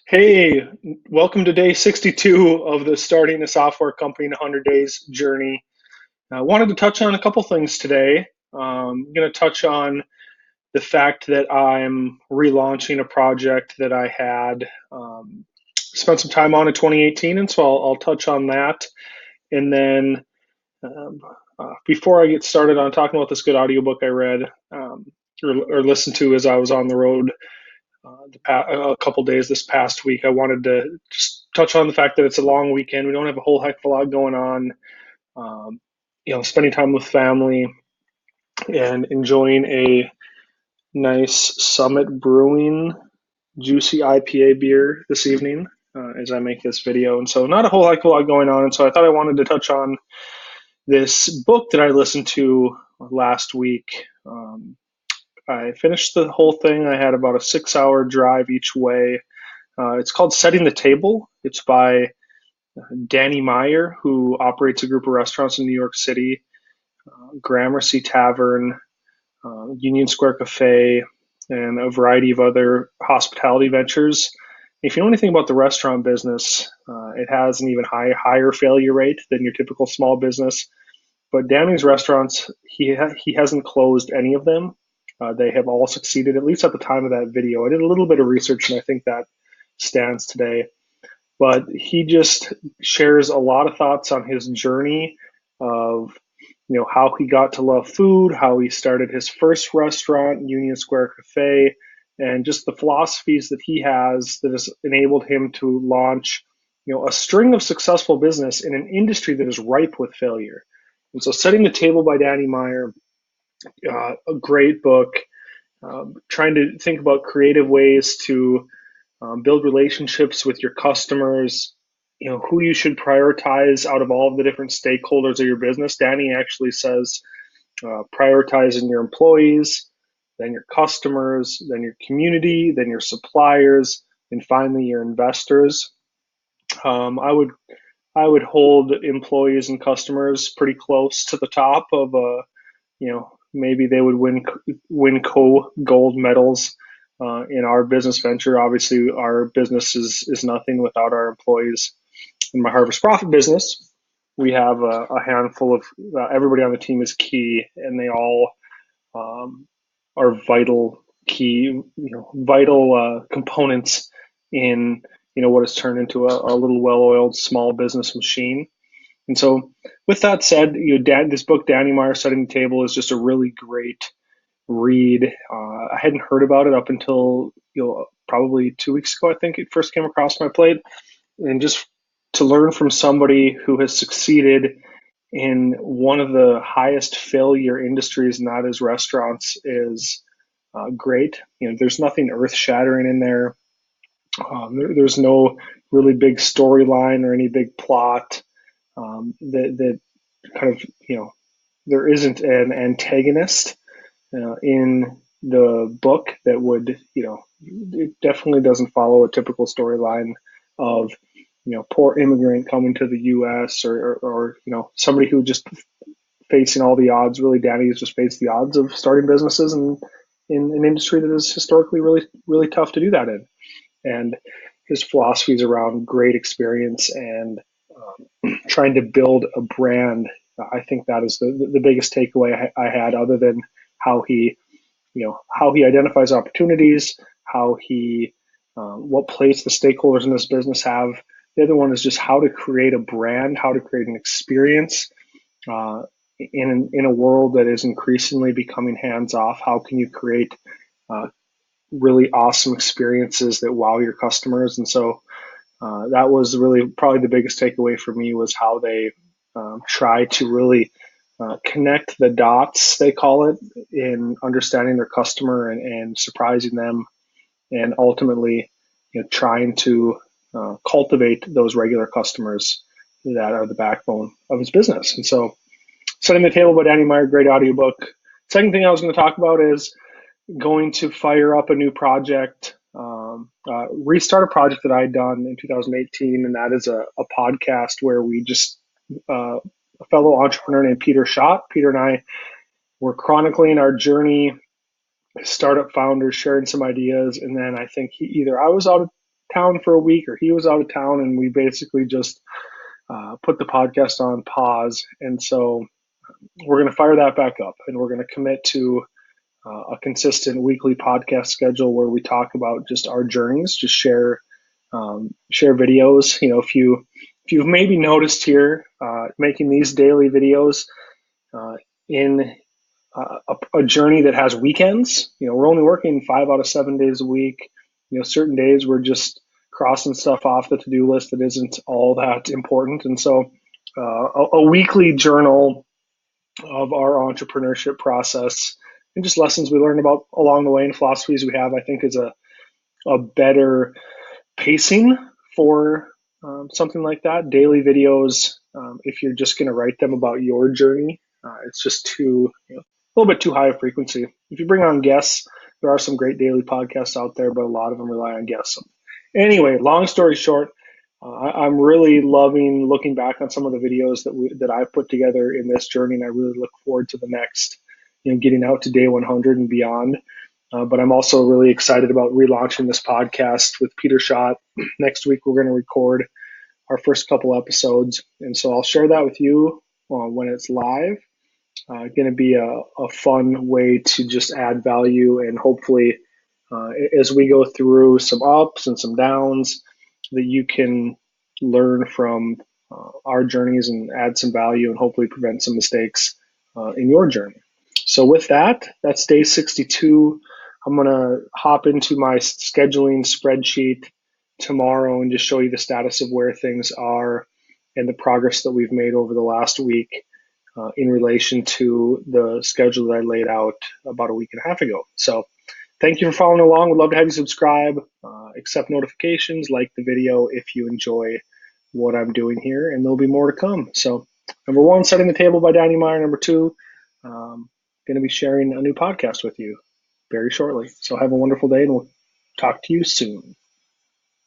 Hey, welcome to day 62 of the Starting a Software Company in 100 Days journey. I wanted to touch on a couple things today. I'm going to touch on the fact that I'm relaunching a project that I had spent some time on in 2018, and so I'll touch on that. And then um, before I get started on talking about this good audiobook I read or listened to as I was on the road a couple days this past week, I wanted to just touch on the fact that it's a long weekend. We don't have a whole heck of a lot going on. Um, spending time with family and enjoying a nice Summit Brewing juicy IPA beer this evening as I make this video. And so, not a whole heck of a lot going on. And so, I thought I wanted to touch on this book that I listened to last week. I finished the whole thing. I had about a 6 hour drive each way. It's called Setting the Table. It's by Danny Meyer, who operates a group of restaurants in New York City, Gramercy Tavern, Union Square Cafe, and a variety of other hospitality ventures. If you know anything about the restaurant business, it has an even higher failure rate than your typical small business. But Danny's restaurants, he hasn't closed any of them. They have all succeeded, at least at the time of that video. I did a little bit of research, and I think that stands today. But he just shares a lot of thoughts on his journey of how he got to love food, how he started his first restaurant, Union Square Cafe, and just the philosophies that he has that has enabled him to launch a string of successful business in an industry that is ripe with failure. And so, Setting the Table by Danny Meyer, a great book, trying to think about creative ways to build relationships with your customers, who you should prioritize out of all of the different stakeholders of your business. Danny actually says prioritizing your employees, then your customers, then your community, then your suppliers, and finally your investors. I would hold employees and customers pretty close to the top of maybe they would win gold medals in our business venture. Obviously, our business is nothing without our employees. In my Harvest Profit business, we have a handful of everybody on the team is key, and they all are vital components in what has turned into a little well-oiled small business machine. And so, with that said, this book, Danny Meyer, Setting the Table, is just a really great read. I hadn't heard about it up until probably 2 weeks ago. I think it first came across my plate, and just to learn from somebody who has succeeded in one of the highest failure industries, and that is restaurants, is great. There's nothing earth-shattering in there. There's no really big storyline or any big plot that kind of there isn't an antagonist in the book that would it definitely doesn't follow a typical storyline of poor immigrant coming to the U.S. or somebody who just facing all the odds. Really, Danny has just faced the odds of starting businesses in an industry that is historically really tough to do that in. And his philosophies around great experience and trying to build a brand. I think that is the biggest takeaway I had, other than how he identifies opportunities, how he what place the stakeholders in this business have. The other one is just how to create a brand, how to create an experience in a world that is increasingly becoming hands off. How can you create really awesome experiences that wow your customers? And so that was really probably the biggest takeaway for me, was how they try to really connect the dots, they call it, in understanding their customer and surprising them, and ultimately trying to cultivate those regular customers that are the backbone of his business. And so, Setting the Table by Danny Meyer, great audiobook. Second thing I was going to talk about is going to fire up a new project, restart a project that I had done in 2018, and that is a podcast where we just a fellow entrepreneur named Peter Schott. Peter and I were chronicling our journey as startup founders, sharing some ideas, and then I think I was out of town for a week or he was out of town, and we basically just put the podcast on pause. And so we're going to fire that back up, and we're going to commit to a consistent weekly podcast schedule where we talk about just our journeys, just share videos. If you've maybe noticed here, making these daily videos in a journey that has weekends. We're only working 5 out of 7 days a week. Certain days we're just crossing stuff off the to-do list that isn't all that important. And so a weekly journal of our entrepreneurship process and just lessons we learn about along the way and philosophies we have, I think is a better pacing for something like that. Daily videos, if you're just going to write them about your journey, it's just a little bit too high a frequency. If you bring on guests, there are some great daily podcasts out there, but a lot of them rely on guests. Anyway, long story short, I'm really loving looking back on some of the videos that I've put together in this journey, and I really look forward to the next, getting out to day 100 and beyond. But I'm also really excited about relaunching this podcast with Peter Schott. Next week, we're going to record our first couple episodes, and so I'll share that with you when it's live. Going to be a fun way to just add value, and hopefully as we go through some ups and some downs, that you can learn from our journeys and add some value and hopefully prevent some mistakes in your journey. So with that, that's day 62. I'm going to hop into my scheduling spreadsheet tomorrow and just show you the status of where things are and the progress that we've made over the last week in relation to the schedule that I laid out about a week and a half ago. So thank you for following along. We'd love to have you subscribe, accept notifications, like the video if you enjoy what I'm doing here, and there'll be more to come. So number 1, Setting the Table by Danny Meyer. Number 2, going to be sharing a new podcast with you very shortly. So have a wonderful day, and we'll talk to you soon.